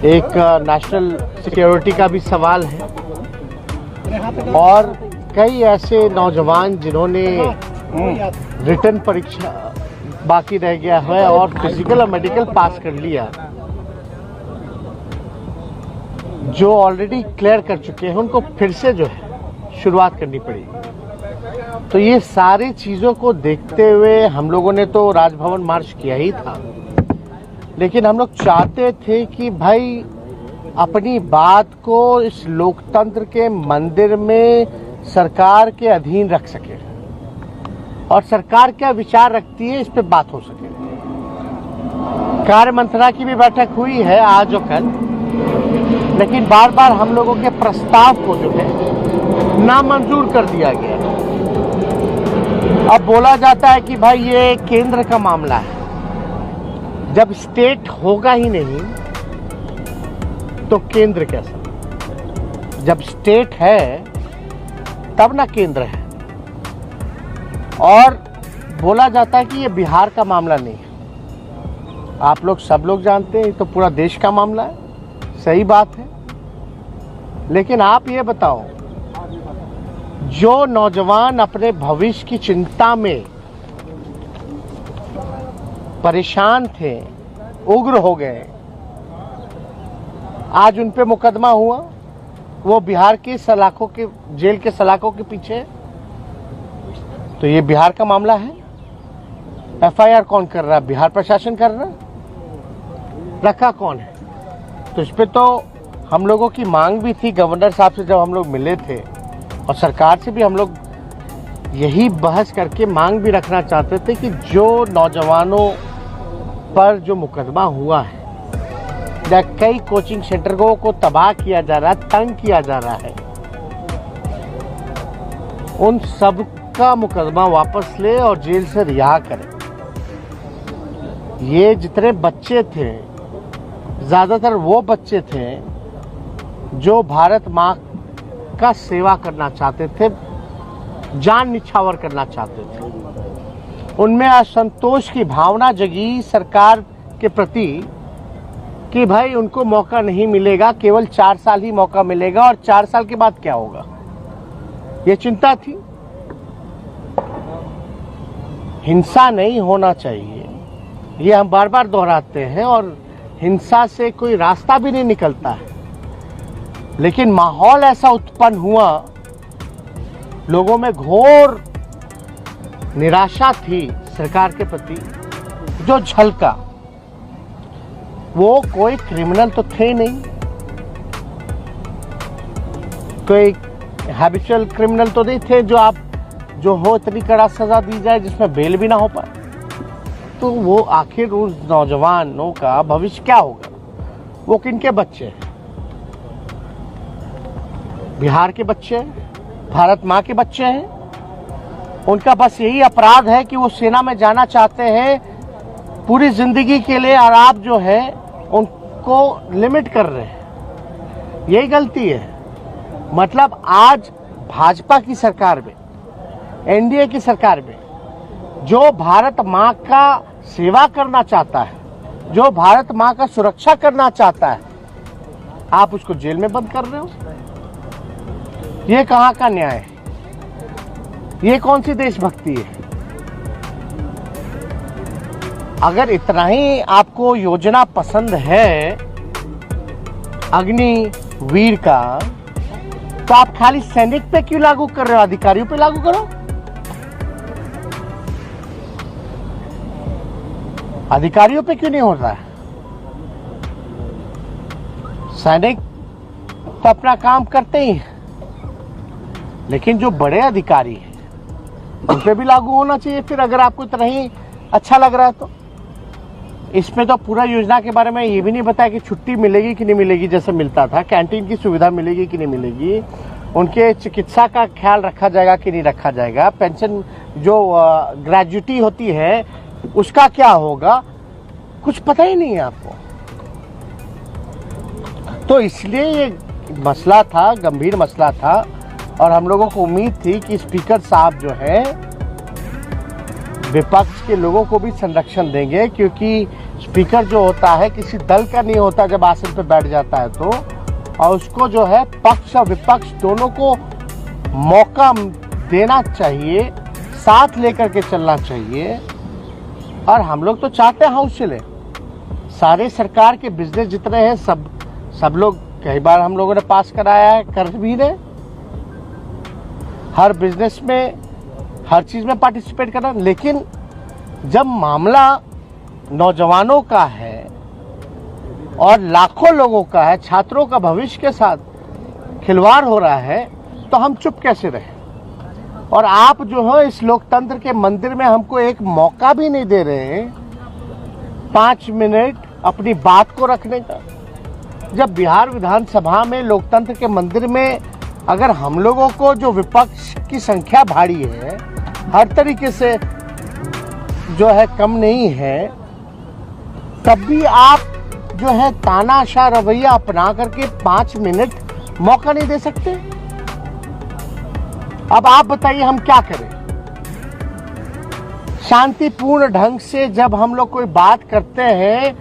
एक national security का भी सवाल है और कई ऐसे नौजवान जिन्होंने रिटन परीक्षा बाकी रह गया है और फिजिकल और मेडिकल पास कर लिया, जो ऑलरेडी क्लियर कर चुके हैं, उनको फिर से जो है शुरुआत करनी पड़ेगी। तो ये सारी चीज़ों को देखते हुए हम लोगों ने तो राजभवन मार्च किया ही था, लेकिन हम लोग चाहते थे कि भाई अपनी बात को इस लोकतंत्र के मंदिर में सरकार के अधीन रख सके और सरकार क्या विचार रखती है इस पे बात हो सके। कार्य मंत्रणा की भी बैठक हुई है आज और कल, लेकिन बार बार हम लोगों के प्रस्ताव को जो है नामंजूर कर दिया गया। अब बोला जाता है कि भाई ये केंद्र का मामला है। जब स्टेट होगा ही नहीं तो केंद्र कैसा? जब स्टेट है तब ना केंद्र है। और बोला जाता है कि ये बिहार का मामला नहीं है। आप लोग सब लोग जानते हैं ये तो पूरा देश का मामला है, सही बात है। लेकिन आप ये बताओ, जो नौजवान अपने भविष्य की चिंता में परेशान थे, उग्र हो गए, आज उन पे मुकदमा हुआ, वो बिहार की सलाखों के जेल के सलाखों के पीछे। तो ये बिहार का मामला है। एफआईआर कौन कर रहा है? बिहार प्रशासन कर रहा है। रखा कौन है? तो इस पे तो हम लोगों की मांग भी थी गवर्नर साहब से जब हम लोग मिले थे, और सरकार से भी हम लोग यही बहस करके मांग भी रखना चाहते थे कि जो नौजवानों पर जो मुकदमा हुआ है, या कई कोचिंग सेंटरों को तबाह किया जा रहा है, तंग किया जा रहा है, उन सब का मुकदमा वापस ले और जेल से रिहा करें। ये जितने बच्चे थे, ज्यादातर वो बच्चे थे जो भारत माँ का सेवा करना चाहते थे, जान निछावर करना चाहते थे। उनमें असंतोष की भावना जगी सरकार के प्रति कि भाई उनको मौका नहीं मिलेगा, केवल 4 साल ही मौका मिलेगा और 4 साल के बाद क्या होगा, ये चिंता थी। हिंसा नहीं होना चाहिए, ये हम बार बार दोहराते हैं, और हिंसा से कोई रास्ता भी नहीं निकलता है। लेकिन माहौल ऐसा उत्पन्न हुआ, लोगों में घोर निराशा थी सरकार के प्रति, जो झलका। वो कोई क्रिमिनल तो थे नहीं, कोई हैबिचुअल क्रिमिनल तो नहीं थे जो हो इतनी कड़ा सजा दी जाए जिसमें बेल भी ना हो पाए। तो वो आखिर उस नौजवानों का भविष्य क्या होगा? वो किनके बच्चे हैं? बिहार के बच्चे हैं, भारत माँ के बच्चे हैं। उनका बस यही अपराध है कि वो सेना में जाना चाहते हैं पूरी जिंदगी के लिए, और आप जो है उनको लिमिट कर रहे हैं। यही गलती है। मतलब आज भाजपा की सरकार में, एनडीए की सरकार में, जो भारत माँ का सेवा करना चाहता है, जो भारत माँ का सुरक्षा करना चाहता है, आप उसको जेल में बंद कर रहे हो। ये कहाँ का न्याय है? ये कौन सी देशभक्ति है? अगर इतना ही आपको योजना पसंद है अग्निवीर का, तो आप खाली सैनिक पे क्यों लागू कर रहे हो? अधिकारियों पे लागू करो। अधिकारियों पे क्यों नहीं हो रहा है? सैनिक तो अपना काम करते ही हैं, लेकिन जो बड़े अधिकारी हैं उन पे भी लागू होना चाहिए। फिर अगर आपको इतना ही अच्छा लग रहा है तो इसमें तो पूरा योजना के बारे में ये भी नहीं बताया कि छुट्टी मिलेगी कि नहीं मिलेगी, जैसे मिलता था, कैंटीन की सुविधा मिलेगी कि नहीं मिलेगी, उनके चिकित्सा का ख्याल रखा जाएगा कि नहीं रखा जाएगा, पेंशन जो ग्रेजुटी होती है उसका क्या होगा, कुछ पता ही नहीं है आपको। तो इसलिए ये मसला था, गंभीर मसला था, और हम लोगों को उम्मीद थी कि स्पीकर साहब जो है विपक्ष के लोगों को भी संरक्षण देंगे, क्योंकि स्पीकर जो होता है किसी दल का नहीं होता जब आसन पे बैठ जाता है तो, और उसको जो है पक्ष और विपक्ष दोनों को मौका देना चाहिए, साथ लेकर के चलना चाहिए। और हम लोग तो चाहते हैं हाउस चले, सारे सरकार के बिजनेस जितने हैं सब लोग कई बार हम लोगों ने पास कराया है, कर भी रहे। हर बिजनेस में हर चीज में पार्टिसिपेट करना, लेकिन जब मामला नौजवानों का है और लाखों लोगों का है, छात्रों का भविष्य के साथ खिलवाड़ हो रहा है, तो हम चुप कैसे रहे? और आप जो है इस लोकतंत्र के मंदिर में हमको एक मौका भी नहीं दे रहे हैं 5 मिनट अपनी बात को रखने का। जब बिहार विधानसभा में लोकतंत्र के मंदिर में अगर हम लोगों को जो विपक्ष की संख्या भारी है, हर तरीके से जो है कम नहीं है, तब भी आप जो है तानाशाह रवैया अपना करके 5 मिनट मौका नहीं दे सकते। अब आप बताइए हम क्या करें? शांतिपूर्ण ढंग से जब हम लोग कोई बात करते हैं,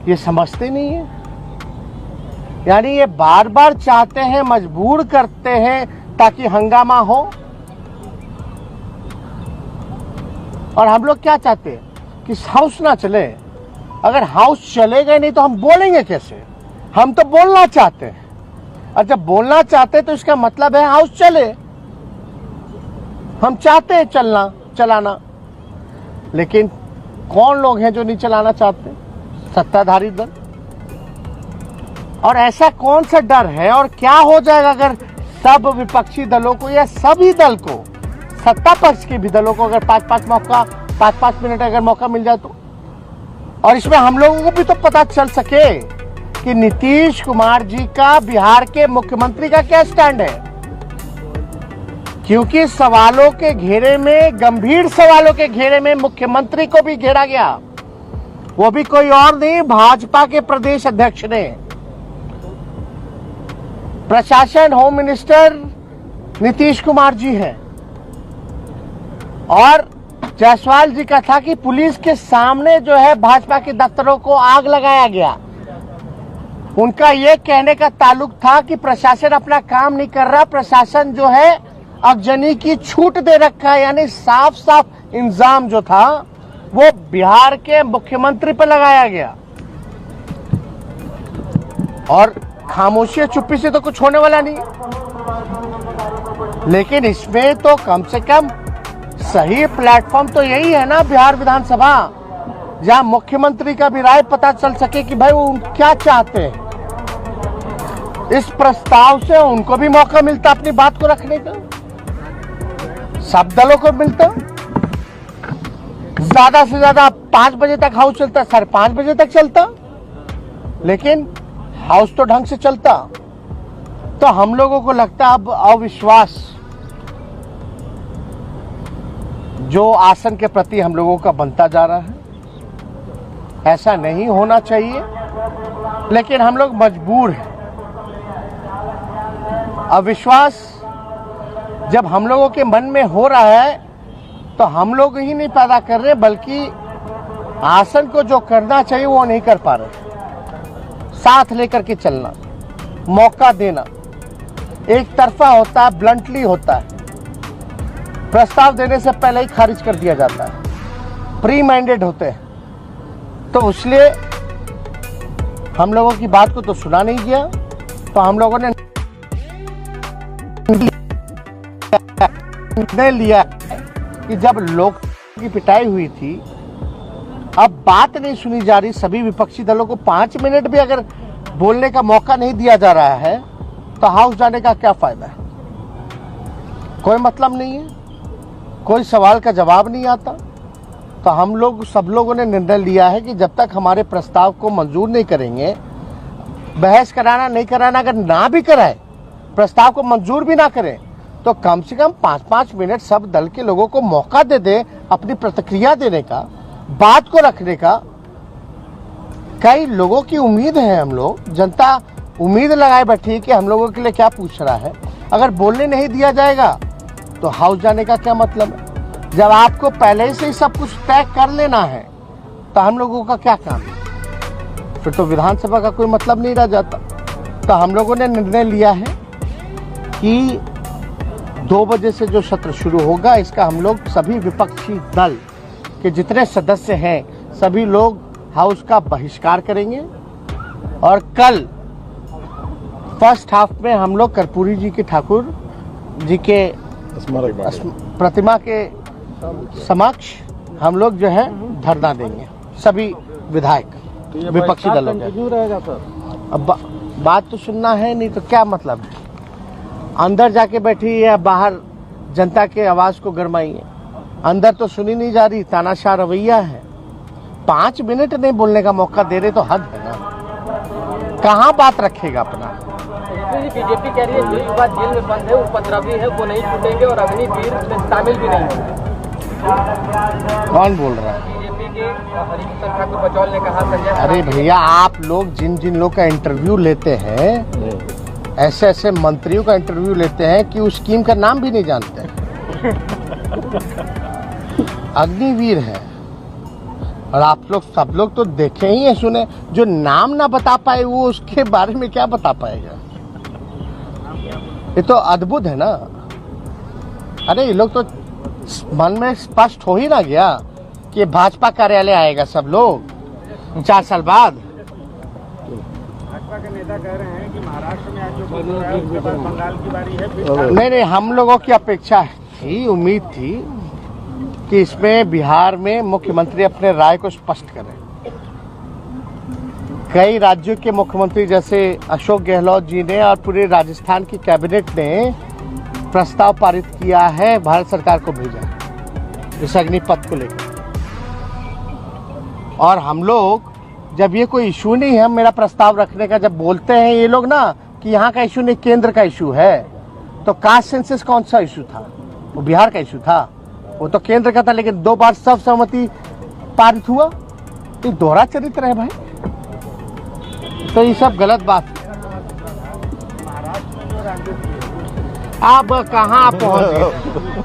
ये समझते नहीं है। यानी ये बार बार चाहते हैं, मजबूर करते हैं ताकि हंगामा हो। और हम लोग क्या चाहते हैं कि हाउस ना चले। अगर हाउस चलेगा नहीं तो हम बोलेंगे कैसे? हम तो बोलना चाहते हैं, और जब बोलना चाहते हैं तो इसका मतलब है हाउस चले। हम चाहते हैं चलाना, लेकिन कौन लोग हैं जो नहीं चलाना चाहते? सत्ताधारी दल। और ऐसा कौन सा डर है और क्या हो जाएगा अगर सब विपक्षी दलों को या सभी दल को, सत्ता पक्ष के भी दलों को अगर 5-5 मिनट अगर मौका मिल जाए तो? और इसमें हम लोगों को भी तो पता चल सके कि नीतीश कुमार जी का बिहार के मुख्यमंत्री का क्या स्टैंड है। क्योंकि सवालों के घेरे में, गंभीर सवालों के घेरे में मुख्यमंत्री को भी घेरा गया, वो भी कोई और नहीं, भाजपा के प्रदेश अध्यक्ष ने। प्रशासन, होम मिनिस्टर नीतीश कुमार जी हैं। और जायसवाल जी का था कि पुलिस के सामने जो है भाजपा के दफ्तरों को आग लगाया गया। उनका यह कहने का ताल्लुक था कि प्रशासन अपना काम नहीं कर रहा, प्रशासन जो है अगजनी की छूट दे रखा है। यानी साफ साफ इल्जाम जो था वो बिहार के मुख्यमंत्री पर लगाया गया। और खामोशी चुप्पी से तो कुछ होने वाला नहीं। लेकिन इसमें तो कम से कम सही प्लेटफॉर्म तो यही है ना, बिहार विधानसभा, जहां मुख्यमंत्री का भी राय पता चल सके कि भाई वो क्या चाहते हैं। इस प्रस्ताव से उनको भी मौका मिलता अपनी बात को रखने का, सब दलों को मिलता। ज्यादा से ज्यादा 5 बजे तक हाउस चलता, 5:30 बजे तक चलता, लेकिन हाउस तो ढंग से चलता। तो हम लोगों को लगता अब अविश्वास जो आसन के प्रति हम लोगों का बनता जा रहा है, ऐसा नहीं होना चाहिए। लेकिन हम लोग मजबूर हैं। अविश्वास जब हम लोगों के मन में हो रहा है तो हम लोग ही नहीं पैदा कर रहे, बल्कि आसन को जो करना चाहिए वो नहीं कर पा रहे। साथ लेकर के चलना, मौका देना एक तरफा होता है, ब्लंटली होता है। प्रस्ताव देने से पहले ही खारिज कर दिया जाता है, प्री माइंडेड होते हैं। तो इसलिए हम लोगों की बात को तो सुना नहीं गया। तो हम लोगों ने निर्णय लिया कि जब लोग की पिटाई हुई थी, अब बात नहीं सुनी जा रही, सभी विपक्षी दलों को 5 मिनट भी अगर बोलने का मौका नहीं दिया जा रहा है, तो हाउस जाने का क्या फायदा है? कोई मतलब नहीं है, कोई सवाल का जवाब नहीं आता। तो हम लोग सब लोगों ने निर्णय लिया है कि जब तक हमारे प्रस्ताव को मंजूर नहीं करेंगे, बहस कराना नहीं कराना, अगर ना भी कराए, प्रस्ताव को मंजूर भी ना करें, तो कम से कम 5-5 मिनट सब दल के लोगों को मौका दे दे अपनी प्रतिक्रिया देने का, बात को रखने का। कई लोगों की उम्मीद है, हम लोग जनता उम्मीद लगाए बैठी है कि हम लोगों के लिए क्या पूछ रहा है। अगर बोलने नहीं दिया जाएगा तो हाउस जाने का क्या मतलब है? जब आपको पहले से ही सब कुछ तय कर लेना है तो हम लोगों का क्या काम है? फिर तो विधानसभा का कोई मतलब नहीं रह जाता। तो हम लोगों ने निर्णय लिया है कि 2 बजे से जो सत्र शुरू होगा, इसका हम लोग सभी विपक्षी दल के जितने सदस्य हैं सभी लोग हाउस का बहिष्कार करेंगे और कल फर्स्ट हाफ में हम लोग कर्पूरी जी के ठाकुर जी के प्रतिमा के समक्ष हम लोग जो है धरना देंगे, सभी विधायक विपक्षी दलों के। रहेगा सर? अब बात तो सुनना है, नहीं तो क्या मतलब है? अंदर जाके बैठी या बाहर जनता के आवाज को गरमाई है? अंदर तो सुनी नहीं जा रही, तानाशाह रवैया है। 5 मिनट नहीं बोलने का मौका दे रहे तो हद है ना। कहाँ बात रखेगा अपना? बीजेपी कह रही है जो युवा जेल में बंद है, उपद्रवी है, वो नहीं छूटेंगे और अग्निवीर में शामिल भी नहीं होंगे। कौन बोल रहा है? बीजेपी के हरिकिशन ठाकुर बचौल ने कहा। संजय, अरे भैया, आप लोग जिन जिन लोग का इंटरव्यू लेते हैं, ऐसे ऐसे मंत्रियों का इंटरव्यू लेते हैं कि उस स्कीम का नाम भी नहीं जानते। अग्निवीर है और आप लोग सब लोग तो देखे ही है, सुने। जो नाम ना बता पाए वो उसके बारे में क्या बता पाएगा? ये तो अद्भुत है ना। अरे ये लोग तो मन में स्पष्ट हो ही ना गया कि भाजपा कार्यालय आएगा सब लोग 4 साल बाद। भाजपा के नेता कह रहे हैं कि महाराष्ट्र में आज जो बदलाव है उसके बाद बंगाल की बारी है। नहीं, हम लोगों की अपेक्षा थी, उम्मीद थी कि इसमें बिहार में मुख्यमंत्री अपने राय को स्पष्ट करें। कई राज्यों के मुख्यमंत्री जैसे अशोक गहलोत जी ने और पूरे राजस्थान की कैबिनेट ने प्रस्ताव पारित किया है, भारत सरकार को भेजा इस अग्निपथ को लेकर। और हम लोग जब ये कोई इशू नहीं है मेरा प्रस्ताव रखने का, जब बोलते हैं ये लोग ना कि यहाँ का इशू नहीं केंद्र का इशू है, तो कास्ट सेंसस कौन सा इशू था? वो बिहार का इशू था, वो तो केंद्र का था। लेकिन 2 बार सर्वसम्मति पारित हुआ, तो दोहरा चरित्र है भाई। तो ये सब गलत बात है। अब कहाँ पहुंच गए?